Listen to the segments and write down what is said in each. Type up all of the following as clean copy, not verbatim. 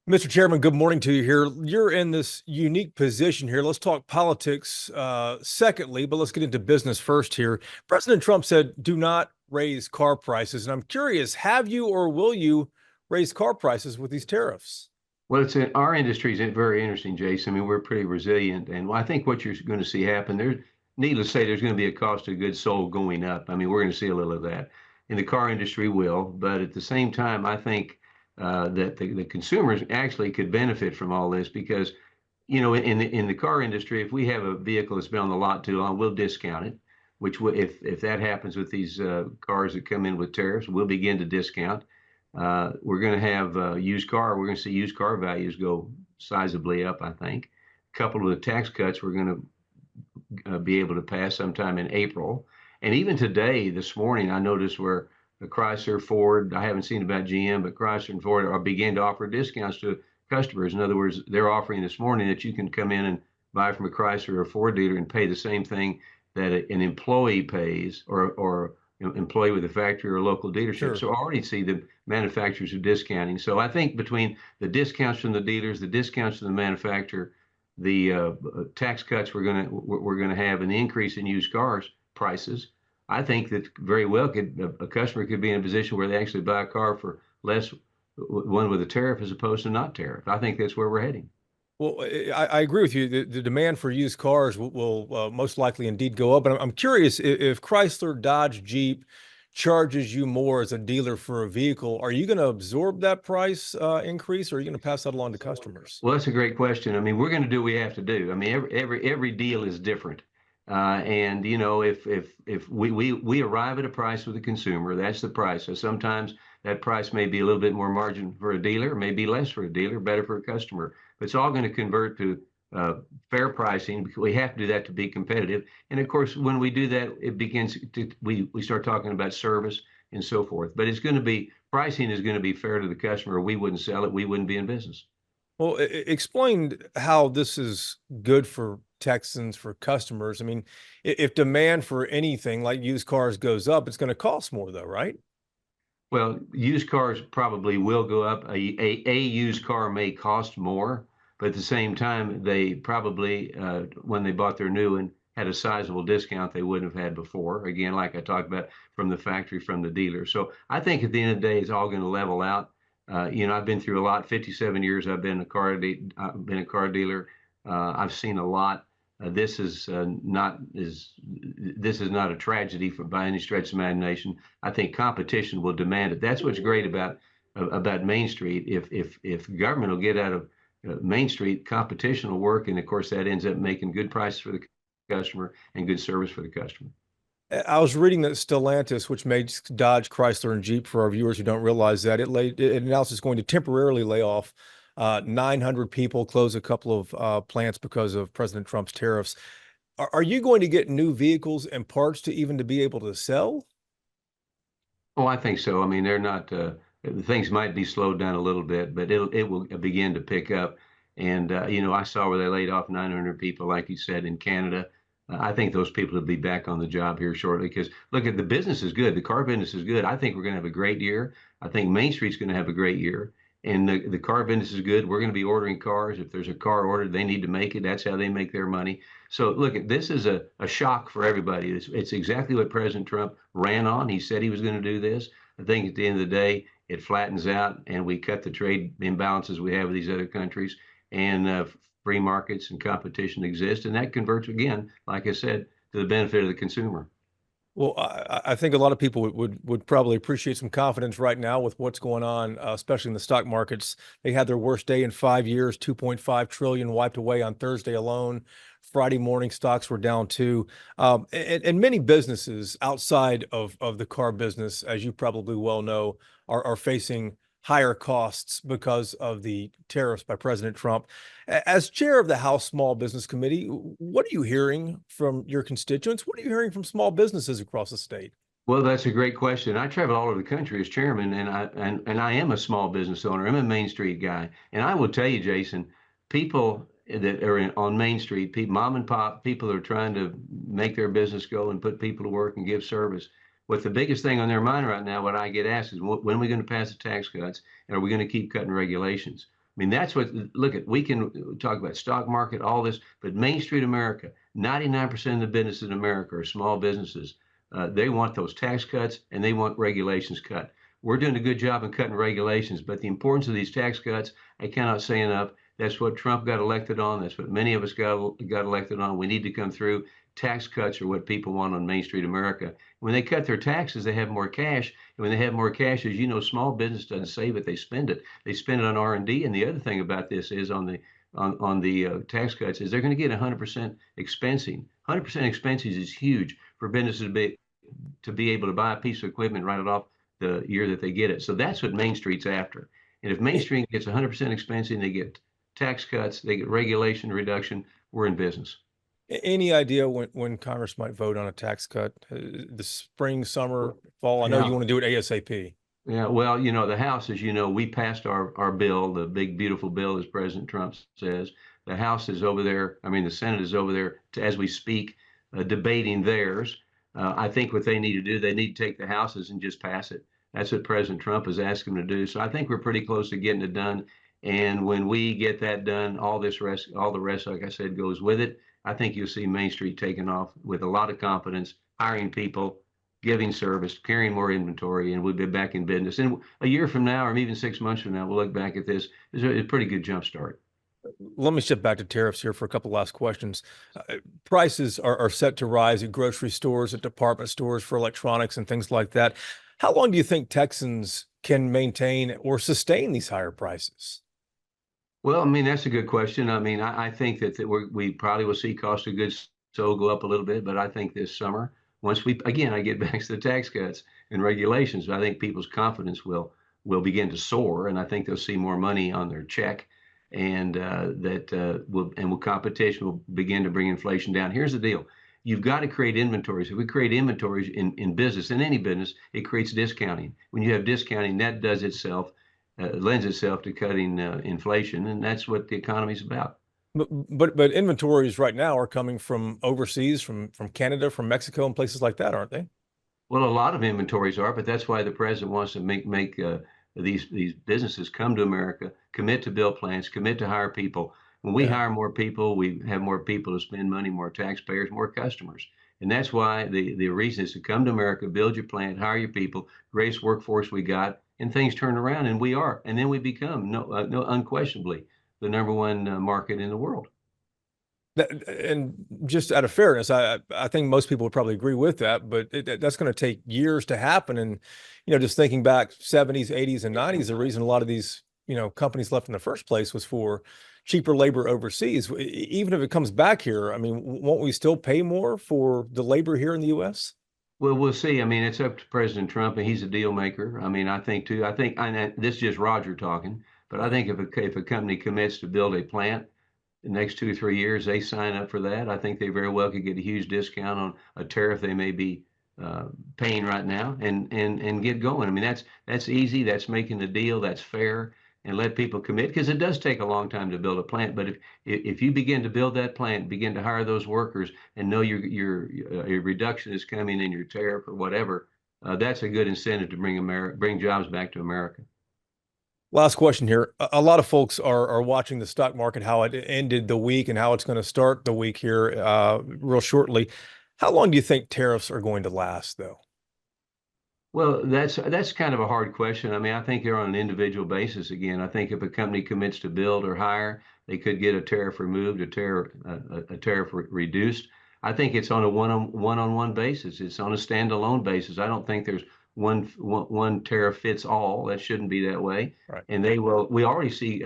Mr. Chairman, good morning to you here. You're in this unique position here. Let's talk politics secondly, but let's get into business first here. President Trump said, do not raise car prices. And I'm curious, have you or will you raise car prices with these tariffs? Well, our industry is very interesting, Jason. I mean, we're pretty resilient, and I think what you're going to see happen there, needless to say, there's going to be a cost of goods sold going up. I mean, we're going to see a little of that, and the car industry will. But at the same time, I think that the consumers actually could benefit from all this because, in the car industry, if we have a vehicle that's been on the lot too long, we'll discount it. If that happens with these cars that come in with tariffs, we'll begin to discount. We're going to have we're going to see used car values go sizably up, I think. Coupled with the tax cuts we're going to be able to pass sometime in April. And even today, this morning, I noticed where the Chrysler, Ford, I haven't seen about GM, but Chrysler and Ford are beginning to offer discounts to customers. In other words, they're offering this morning that you can come in and buy from a Chrysler or Ford dealer and pay the same thing that an employee pays or employee with a factory or a local dealership. Sure. So I already see the manufacturers are discounting. So I think between the discounts from the dealers, the discounts from the manufacturer, the tax cuts we're gonna have, and the increase in used cars prices, I think that very well a customer could be in a position where they actually buy a car for less, one with a tariff as opposed to not tariff. I think that's where we're heading. Well, I agree with you. The demand for used cars will most likely indeed go up. But I'm curious if Chrysler, Dodge, Jeep charges you more as a dealer for a vehicle, are you going to absorb that price increase, or are you going to pass that along to customers? Well, that's a great question. I mean, we're going to do what we have to do. I mean, every deal is different. And if we arrive at a price with the consumer, that's the price. So sometimes that price may be a little bit more margin for a dealer, maybe less for a dealer, better for a customer. But it's all going to convert to fair pricing because we have to do that to be competitive. And of course, when we do that, we start talking about service and so forth. But it's going to be pricing is going to be fair to the customer. We wouldn't sell it, we wouldn't be in business. Well, explain how this is good for Texans, for customers. I mean, if demand for anything like used cars goes up, it's going to cost more, though, right? Well, used cars probably will go up. A used car may cost more, but at the same time, they probably, when they bought their new one, had a sizable discount they wouldn't have had before. Again, like I talked about from the factory, from the dealer. So I think at the end of the day, it's all going to level out. I've been through a lot. 57 years I've been I've been a car dealer. I've seen a lot. This is not is this is not a tragedy for by any stretch of imagination. I think competition will demand it. That's what's great about Main Street. If government will get out of Main Street, competition will work, and of course that ends up making good prices for the customer and good service for the customer. I was reading that Stellantis, which makes Dodge, Chrysler, and Jeep, for our viewers who don't realize that, it announced it's going to temporarily lay off 900 people, close a couple of plants because of President Trump's tariffs. Are you going to get new vehicles and parts to even to be able to sell? Oh, I think so. I mean, they're not. Things might be slowed down a little bit, but it will begin to pick up. And I saw where they laid off 900 people, like you said, in Canada. I think those people will be back on the job here shortly because look at the business is good. The car business is good. I think we're going to have a great year. I think Main Street's going to have a great year. And the car business is good. We're going to be ordering cars. If there's a car ordered, they need to make it. That's how they make their money. So look, this is a shock for everybody. It's exactly what President Trump ran on. He said he was going to do this. I think at the end of the day, it flattens out and we cut the trade imbalances we have with these other countries. And free markets and competition exist, and that converts again, like I said, to the benefit of the consumer. Well, I think a lot of people would probably appreciate some confidence right now with what's going on, especially in the stock markets. They had their worst day in 5 years, 2.5 trillion wiped away on Thursday alone. Friday morning, stocks were down too. And many businesses outside of the car business, as you probably well know, are facing higher costs because of the tariffs by President Trump. As chair of the House Small Business Committee, what are you hearing from your constituents? What are you hearing from small businesses across the state? Well, that's a great question. I travel all over the country as chairman, and I am a small business owner. I'm a Main Street guy, and I will tell you, Jason, people that are on Main Street, mom and pop, people are trying to make their business go and put people to work and give service. What the biggest thing on their mind right now, what I get asked is, when are we going to pass the tax cuts, and are we going to keep cutting regulations? mean, that's what, look at, we can talk about stock market, all this, but Main Street America, 99% of the businesses in America are small businesses. They want those tax cuts and they want regulations cut. We're doing a good job in cutting regulations, but the importance of these tax cuts, I cannot say enough. That's what Trump got elected on. That's what many of us got elected on. We need to come through. Tax cuts are what people want on Main Street America. When they cut their taxes, they have more cash. And when they have more cash, as you know, small business doesn't save it; they spend it. They spend it on R&D. And the other thing about this is on the tax cuts is they're going to get 100% expensing. 100% expensing is huge for businesses to be able to buy a piece of equipment, write it off the year that they get it. So that's what Main Street's after. And if Main Street gets 100% expensing, they get tax cuts, they get regulation reduction, we're in business. Any idea when Congress might vote on a tax cut? The spring, summer, fall? I know you Yeah. want to do it ASAP. Yeah, well, you know, the House, as you know, we passed our bill, the big, beautiful bill, as President Trump says. The House is over there. I mean, the Senate is over there as we speak, debating theirs. I think what they need to do, they need to take the Houses and just pass it. That's what President Trump is asking them to do. So I think we're pretty close to getting it done. And when we get that done, all the rest, like I said, goes with it. I think you'll see Main Street taking off with a lot of confidence, hiring people, giving service, carrying more inventory, and we'll be back in business. And a year from now, or even 6 months from now, we'll look back at this. It's a pretty good jump start. Let me shift back to tariffs here for a couple last questions. Prices are set to rise at grocery stores, at department stores for electronics and things like that. How long do you think Texans can maintain or sustain these higher prices? Well, I mean, that's a good question. I mean, I think that we probably will see cost of goods sold go up a little bit, but I think this summer, once we, again, I get back to the tax cuts and regulations, I think people's confidence will begin to soar, and I think they'll see more money on their check, and will competition will begin to bring inflation down. Here's the deal. You've got to create inventories. If we create inventories in business, in any business, it creates discounting. When you have discounting, that does itself lends itself to cutting inflation, and that's what the economy's about. But inventories right now are coming from overseas, from Canada, from Mexico, and places like that, aren't they? Well, a lot of inventories are, but that's why the president wants to make these businesses come to America, commit to build plants, commit to hire people. When we Yeah. hire more people, we have more people to spend money, more taxpayers, more customers. And that's why the reason is to come to America, build your plant, hire your people, greatest workforce we got, and things turn around, and we are. And then we become, no unquestionably, the number one market in the world. And just out of fairness, I think most people would probably agree with that, but that's going to take years to happen. And, just thinking back 70s, 80s, and 90s, the reason a lot of these, companies left in the first place was for cheaper labor overseas. Even if it comes back here, I mean, won't we still pay more for the labor here in the US? Well, we'll see. I mean, it's up to President Trump, and he's a deal maker. I mean, I think too. And this is just Roger talking, but I Right. think if a company commits to build a plant the next 2 or 3 years, they sign up for that. I think they very well could get a huge discount on a tariff they may be paying right now, and get going. I mean, that's easy. That's making the deal. That's fair, and let people commit, because it does take a long time to build a plant. But if you begin to build that plant, begin to hire those workers, and know your reduction is coming in your tariff or whatever, that's a good incentive to bring jobs back to America. Last question here. A lot of folks are watching the stock market, how it ended the week and how it's going to start the week here real shortly. How long do you think tariffs are going to last, though? Well, that's kind of a hard question. I mean, I think they're on an individual basis again. I think if a company commits to build or hire, they could get a tariff removed, a tariff reduced. I think it's on a one-on-one basis. It's on a standalone basis. I don't think there's one tariff fits all. That shouldn't be that way. Right. And they will. We already see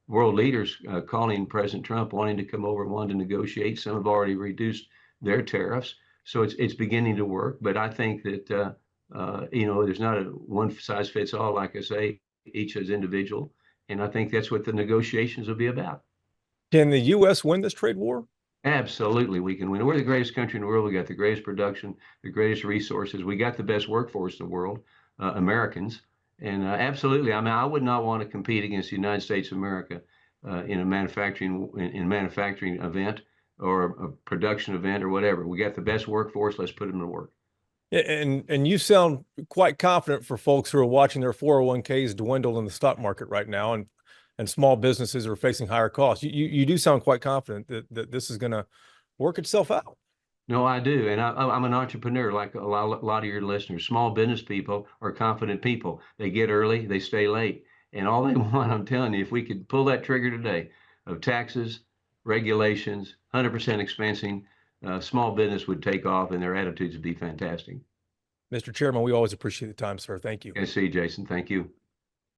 world leaders calling President Trump, wanting to come over, wanting to negotiate. Some have already reduced their tariffs, so it's beginning to work. But I think that. There's not a one size fits all, like I say, each is individual. And I think that's what the negotiations will be about. Can the U.S. win this trade war? Absolutely, we can win. We're the greatest country in the world. We got the greatest production, the greatest resources. We got the best workforce in the world, Americans. And absolutely, I mean, I would not want to compete against the United States of America in a manufacturing event or a production event or whatever. We got the best workforce. Let's put them to work. And you sound quite confident for folks who are watching their 401ks dwindle in the stock market right now, and and small businesses are facing higher costs. You do sound quite confident that this is going to work itself out. No, I do. And I'm an entrepreneur like a lot of your listeners. Small business people are confident people. They get early, they stay late. And all they want, I'm telling you, if we could pull that trigger today of taxes, regulations, 100% expensing, small business would take off and their attitudes would be fantastic. Mr. Chairman, we always appreciate the time, sir. Thank you. I see, Jason. Thank you.